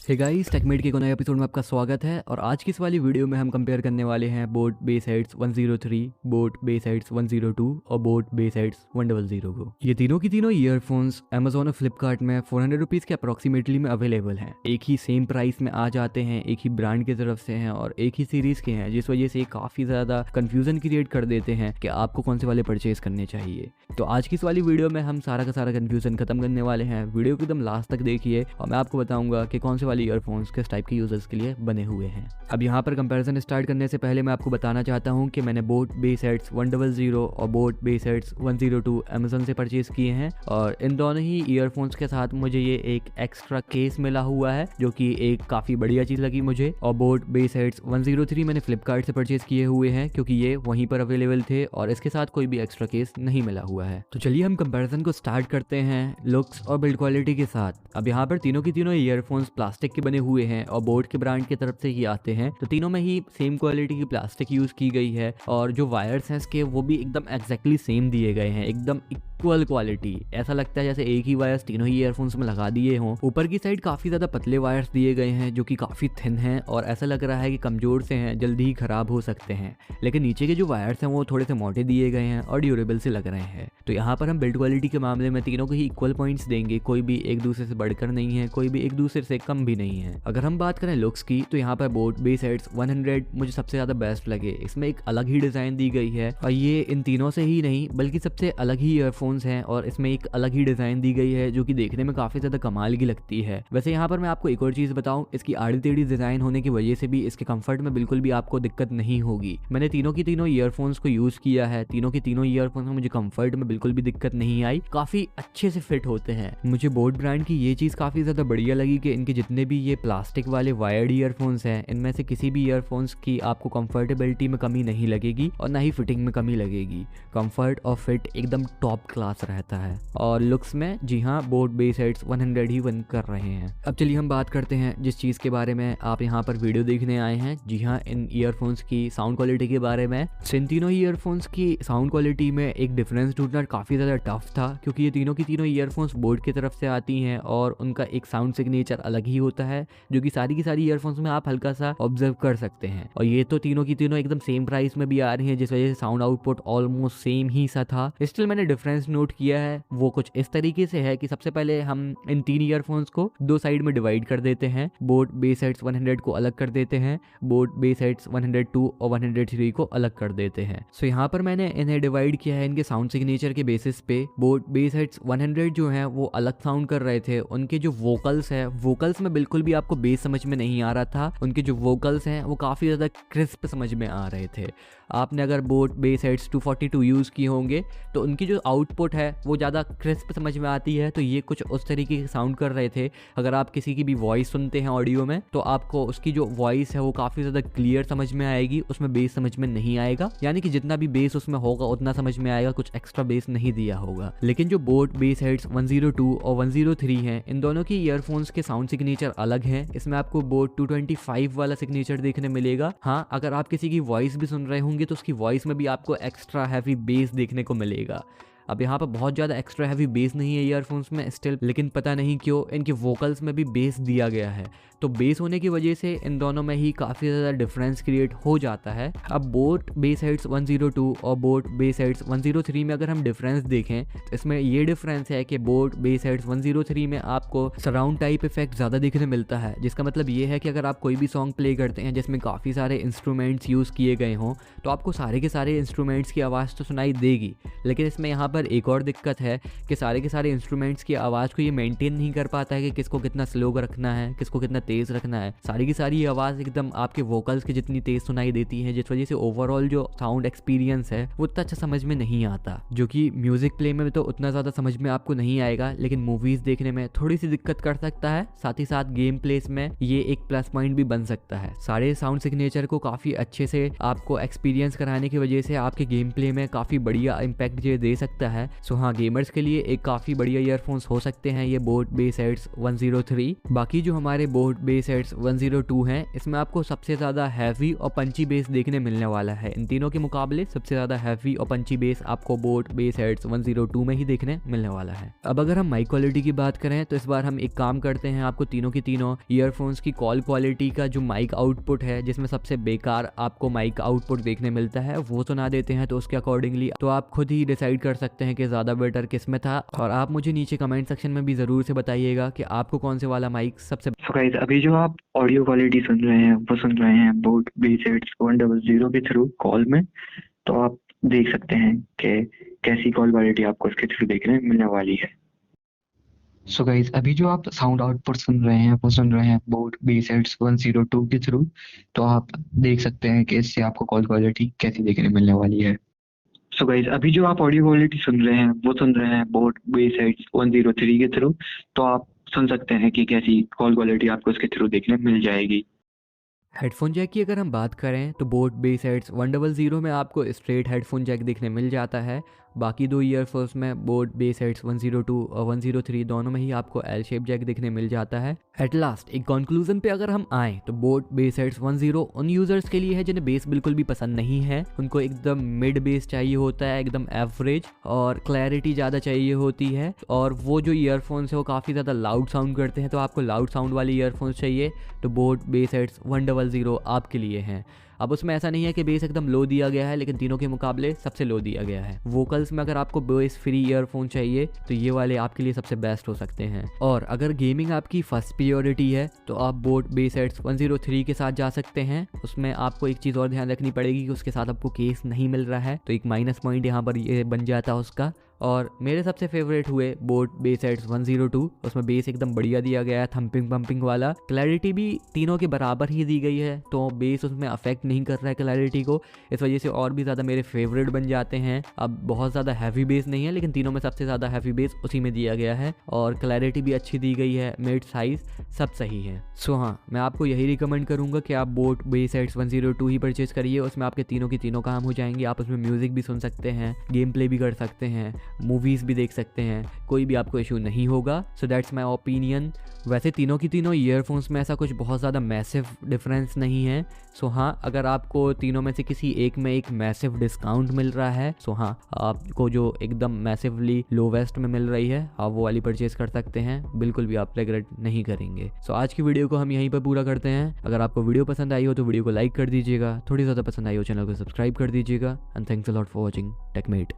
Hey guys, टेकमेट के एक नए एपिसोड में आपका स्वागत है। और आज की इस वाली वीडियो में हम कंपेयर करने वाले हैं boat base heads 103, boat base heads 102 और बोट बेस हेड्स 100 को। ये तीनों की तीनों ईयरफोन्स अमेजोन और फ्लिपकार्ट में 400 रुपीज़ के अप्रोक्सीमेटली में अवेलेबल हैं। एक ही सेम प्राइस में आ जाते हैं, एक ही ब्रांड की तरफ से हैं और एक ही सीरीज के हैं, जिस वजह से काफ़ी ज़्यादा कन्फ्यूजन क्रिएट कर देते हैं कि आपको कौन से वाले परचेज करने चाहिए। तो आज की इस वाली वीडियो में हम सारा का सारा कन्फ्यूजन खत्म करने वाले हैं। वीडियो को एकदम लास्ट तक देखिए और मैं आपको बताऊंगा कि कौन से वाले ईयरफोन्स किस टाइप के यूजर्स के लिए बने हुए हैं। अब यहाँ पर कंपैरिजन स्टार्ट करने से पहले मैं आपको बताना चाहता हूँ कि मैंने बोट बेस हेड्स 100 और बोट बेस हेड्स 102 अमेजोन से परचेज किए हैं और इन दोनों ही ईयरफोन्स के साथ मुझे ये एक एक्स्ट्रा केस मिला हुआ है, जो कि एक काफ़ी बढ़िया चीज़ लगी मुझे। और बोट बेस हेड्स 103 मैंने फ्लिपकार्ट से परचेज किए हुए हैं क्योंकि ये वहीं पर अवेलेबल थे और इसके साथ कोई भी एक्स्ट्रा केस नहीं मिला हुआ है। तो चलिए हम कंपैरिजन को स्टार्ट करते हैं लुक्स और बिल्ड क्वालिटी के साथ। अब यहाँ पर तीनों की तीनों ईयरफोन्स प्लास्टिक के बने हुए हैं और बोट के ब्रांड की तरफ से ही आते हैं, तो तीनों में ही सेम क्वालिटी की प्लास्टिक यूज की गई है और जो वायर्स हैं इसके वो भी एकदम एग्जैक्टली सेम दिए गए हैं, एकदम इक्वल क्वालिटी। ऐसा लगता है जैसे एक ही वायर्स तीनों ही ईयरफोन्स में लगा दिए हों। ऊपर की साइड काफी ज्यादा पतले वायर्स दिए गए हैं जो कि काफी थिन हैं और ऐसा लग रहा है कि कमजोर से हैं, जल्दी ही खराब हो सकते हैं। लेकिन नीचे के जो वायर्स हैं वो थोड़े से मोटे दिए गए हैं और ड्यूरेबल से लग रहे हैं। तो यहाँ पर हम बिल्ड क्वालिटी के मामले में तीनों को ही इक्वल पॉइंट्स देंगे, कोई भी एक दूसरे से बढ़कर नहीं है, कोई भी एक दूसरे से कम भी नहीं है। अगर हम बात करें लुक्स की तो यहाँ पर बोट बेस हेड्स 100 मुझे सबसे ज्यादा बेस्ट लगे। इसमें एक अलग ही डिजाइन दी गई है और ये इन तीनों से ही नहीं बल्कि सबसे अलग ही ईयरफोन्स हैं और इसमें एक अलग ही डिजाइन दी गई है जो कि देखने में काफी ज्यादा कमाल की लगती है। वैसे यहाँ पर मैं आपको एक और चीज बताऊं, इसकी आड़ी टेढ़ी डिजाइन होने की वजह से भी इसके कंफर्ट में बिल्कुल भी आपको दिक्कत नहीं होगी। मैंने तीनों की तीनों ईयरफोन्स को यूज किया है, तीनों की तीनों ईयरफोन्स में मुझे कंफर्ट में बिल्कुल भी दिक्कत नहीं आई, काफी अच्छे से फिट होते हैं। मुझे बोट ब्रांड की ये चीज काफी ज्यादा बढ़िया लगी कि इनके जितने भी ये प्लास्टिक वाले वायर्ड ईयरफोन्स हैं, इनमें से किसी भी ईयरफोन्स की आपको कंफर्टेबिलिटी में कमी नहीं लगेगी और ना ही फिटिंग में कमी लगेगी। कंफर्ट और फिट एकदम टॉप क्लास रहता है। और लुक्स में जी हाँ, बोट बेस हेड्स 100 ही वन कर रहे हैं। अब चलिए हम बात करते हैं जिस चीज के बारे में आप यहाँ पर वीडियो देखने आए हैं। जी हाँ, इन ईयरफोन्स की साउंड क्वालिटी के बारे में। इन तीनों ईयरफोन्स की साउंड क्वालिटी में एक डिफरेंस ढूंढना काफी ज्यादा टफ था क्योंकि ये तीनों की तीनों ईयरफोन्स बोट की तरफ से आती हैं और उनका एक साउंड सिग्नेचर अलग ही होता है जो कि सारी की सारी ईयरफोन्स में आप हल्का सा ऑब्जर्व कर सकते हैं। और ये तो तीनों की तीनों एकदम सेम प्राइस में भी आ रही हैं, जिस वजह से साउंड आउटपुट ऑलमोस्ट सेम ही सा था। स्टिल मैंने डिफरेंस नोट किया है, वो कुछ इस तरीके से है कि सबसे पहले हम इन तीन ईयरफोन्स को दो साइड में डिवाइड कर देते हैं। बोट बेस हेड्स 100 को अलग कर देते हैं, बोट बेस हेड्स 102 और 103 को अलग कर देते हैं। सो यहाँ पर मैंने इन्हें डिवाइड किया है इनके साउंड सिग्नेचर के बेसिस पे। बोट बेस हेड्स 100 जो है वो अलग साउंड कर रहे थे, उनके जो वोकल्स है, वोकल्स में बिल्कुल भी आपको बेस समझ में नहीं आ रहा था। उनके जो वोकल्स हैं वो काफी ज्यादा क्रिस्प समझ में आ रहे थे। आपने अगर बोट बेस हेड्स 242 यूज किए होंगे तो उनकी जो आउटपुट है वो ज़्यादा क्रिस्प समझ में आती है, तो ये कुछ उस तरीके के साउंड कर रहे थे। अगर आप किसी की भी वॉइस सुनते हैं ऑडियो में तो आपको उसकी जो वॉइस है वो काफ़ी ज़्यादा क्लियर समझ में आएगी, उसमें बेस समझ में नहीं आएगा, यानी कि जितना भी बेस उसमें होगा उतना समझ में आएगा, कुछ एक्स्ट्रा बेस नहीं दिया होगा। लेकिन जो बोट बेस हेड्स 102 और 103 हैं, इन दोनों की ईयरफोन्स के साउंड सिग्नेचर अलग हैं। इसमें आपको बोट 225 वाला सिग्नेचर देखने मिलेगा। हाँ, अगर आप किसी की वॉइस भी सुन रहे होंगे तो उसकी वॉइस में भी आपको एक्स्ट्रा हैवी बेस देखने को मिलेगा। अब यहाँ पर बहुत ज़्यादा एक्स्ट्रा हैवी बेस नहीं है ईयरफोन्स में स्टिल, लेकिन पता नहीं क्यों इनके वोकल्स में भी बेस दिया गया है, तो बेस होने की वजह से इन दोनों में ही काफ़ी ज़्यादा डिफरेंस क्रिएट हो जाता है। अब बोट बेस हेड्स 102 और बोट बेस हेड्स 103 में अगर हम डिफरेंस देखें तो इसमें ये डिफरेंस है कि बोट बेस हेड्स 103 में आपको सराउंड टाइप इफेक्ट ज़्यादा देखने मिलता है, जिसका मतलब ये है कि अगर आप कोई भी सॉन्ग प्ले करते हैं जिसमें काफ़ी सारे इंस्ट्रूमेंट्स यूज़ किए गए हों तो आपको सारे के सारे इंस्ट्रूमेंट्स की आवाज़ तो सुनाई देगी। लेकिन इसमें यहाँ पर एक और दिक्कत है कि सारे के सारे इंस्ट्रूमेंट्स की आवाज़ को ये मेंटेन नहीं कर पाता है कि किसको कितना स्लो रखना है, किसको कितना तेज़ रखना है। सारी की सारी आवाज़ एकदम आपके वोकल्स की जितनी तेज़ सुनाई देती है, जिस वजह से ओवरऑल जो साउंड एक्सपीरियंस है वो उतना अच्छा समझ में नहीं आता, जो कि म्यूजिक प्ले में तो उतना ज़्यादा समझ में आपको नहीं आएगा, लेकिन मूवीज़ देखने में थोड़ी सी दिक्कत कर सकता है। साथ ही साथ गेम प्लेस में ये एक प्लस पॉइंट भी बन सकता है। सारे साउंड सिग्नेचर को काफ़ी अच्छे से आपको एक्सपीरियंस कराने की वजह से आपके गेम प्ले में काफ़ी बढ़िया इम्पैक्ट ये दे सकता सकता है। सो हाँ, गेमर्स के लिए एक काफ़ी बढ़िया ईयरफोन्स हो सकते हैं ये बोट बेस हेड्स 103। बाकी जो हमारे बोट बेस हेड्स 102 हैं, इसमें आपको सबसे ज़्यादा हैवी और पंची बेस देखने मिलने वाला है। इन तीनों के मुकाबले सबसे ज़्यादा हैवी और पंची बेस आपको बोट बेस हेड्स 102 में ही देखने मिलने वाला है। अब अगर हम माइक क्वालिटी की बात करें तो इस बार हम एक काम करते हैं, आपको तीनों की तीनों ईयरफोन्स की कॉल क्वालिटी का जो माइक आउटपुट है, जिसमें सबसे बेकार आपको माइक आउटपुट देखने मिलता है, वो सुना देते हैं। तो उसके अकॉर्डिंगली तो आप खुद ही डिसाइड कर सकते हैं कि ज़्यादा बेटर किस में था। और आप मुझे नीचे कमेंट सेक्शन में भी ज़रूर से बताइएगा कि आपको कौन से वाला माइक सबसे। सो गाइस, अभी जो आप ऑडियो क्वालिटी सुन रहे हैं वो सुन रहे हैं बोट बेस हेड्स 100 के थ्रू कॉल में। तो आप देख सकते हैं कि कैसी कॉल क्वालिटी आपको इसके थ्रू देखने मिलने वाली है। सो गाइस, अभी जो आप साउंड आउटपुट सुन रहे हैं वो सुन रहे हैं बोट बेस हेड्स 102 के थ्रू। तो आप देख सकते हैं कि इससे आपको कॉल क्वालिटी कैसी देखने मिलने वाली है। सो गाइस, अभी जो आप ऑडियो क्वालिटी सुन रहे हैं वो सुन रहे हैं बोट बेस हेड्स 103 के थ्रू। तो आप सुन सकते हैं कि कैसी कॉल क्वालिटी आपको इसके थ्रू देखने मिल जाएगी। हेडफोन जैक की अगर हम बात करें तो बोट बेस हेड्स 100 में आपको स्ट्रेट हेडफोन जैक देखने मिल जाता है। बाकी दो ईयरफोन्स में बोट बेस हेड्स 102 और 103 दोनों में ही आपको एल शेप जैक देखने मिल जाता है। एट लास्ट एक कंक्लूजन पे अगर हम आए तो बोट बेस हेड्स 10 उन यूजर्स के लिए है जिन्हें बेस बिल्कुल भी पसंद नहीं है। उनको एकदम मिड बेस चाहिए होता है, एकदम एवरेज, और क्लैरिटी ज़्यादा चाहिए होती है। और वो जो ईयरफोन्स है वो काफ़ी ज़्यादा लाउड साउंड करते हैं, तो आपको लाउड साउंड वाले ईयरफोन्स चाहिए तो बोट बेस हेड्स 100 आपके लिए हैं। अब उसमें ऐसा नहीं है कि बेस एकदम लो दिया गया है, लेकिन तीनों के मुकाबले सबसे लो दिया गया है। वोकल्स में अगर आपको बेस फ्री ईयरफोन चाहिए तो ये वाले आपके लिए सबसे बेस्ट हो सकते हैं। और अगर गेमिंग आपकी फर्स्ट प्रायोरिटी है तो आप बोट बेस हेड्स 103 के साथ जा सकते हैं। उसमें आपको एक चीज़ और ध्यान रखनी पड़ेगी कि उसके साथ आपको केस नहीं मिल रहा है, तो एक माइनस पॉइंट यहाँ पर ये बन जाता है उसका। और मेरे सबसे फेवरेट हुए बोट बेस हेड्स 102। उसमें बेस एकदम बढ़िया दिया गया है, थम्पिंग पंपिंग वाला। क्लैरिटी भी तीनों के बराबर ही दी गई है, तो बेस उसमें अफेक्ट नहीं कर रहा है क्लैरिटी को। इस वजह से और भी ज़्यादा मेरे फेवरेट बन जाते हैं। अब बहुत ज़्यादा हैवी बेस नहीं है, लेकिन तीनों में सबसे ज़्यादा हैवी बेस उसी में दिया गया है। और क्लैरिटी भी अच्छी दी गई है, मिड साइज़ सब सही है। सो हाँ, मैं आपको यही रिकमेंड करूँगा कि आप बोट बेस हेड्स 102 ही परचेज करिए। उसमें आपके तीनों की तीनों काम हो जाएंगे। आप उसमें म्यूज़िक भी सुन सकते हैं, गेम प्ले भी कर सकते हैं, मूवीज़ भी देख सकते हैं, कोई भी आपको इशू नहीं होगा। So that's my opinion. वैसे तीनों की तीनों ईयरफोन्स में ऐसा कुछ बहुत ज़्यादा मैसिव डिफरेंस नहीं है। सो हाँ, अगर आपको तीनों में से किसी एक में एक मैसिव डिस्काउंट मिल रहा है, सो हाँ, आपको जो एकदम मैसिवली लोवेस्ट में मिल रही है आप वो वाली परचेज कर सकते हैं। बिल्कुल भी आप रिग्रेट नहीं करेंगे। सो आज की वीडियो को हम यहीं पर पूरा करते हैं। अगर आपको वीडियो पसंद आई हो तो वीडियो को लाइक कर दीजिएगा, थोड़ी ज़्यादा पसंद आई हो चैनल को सब्सक्राइब कर दीजिएगा। And thanks a lot for watching टेकमेट।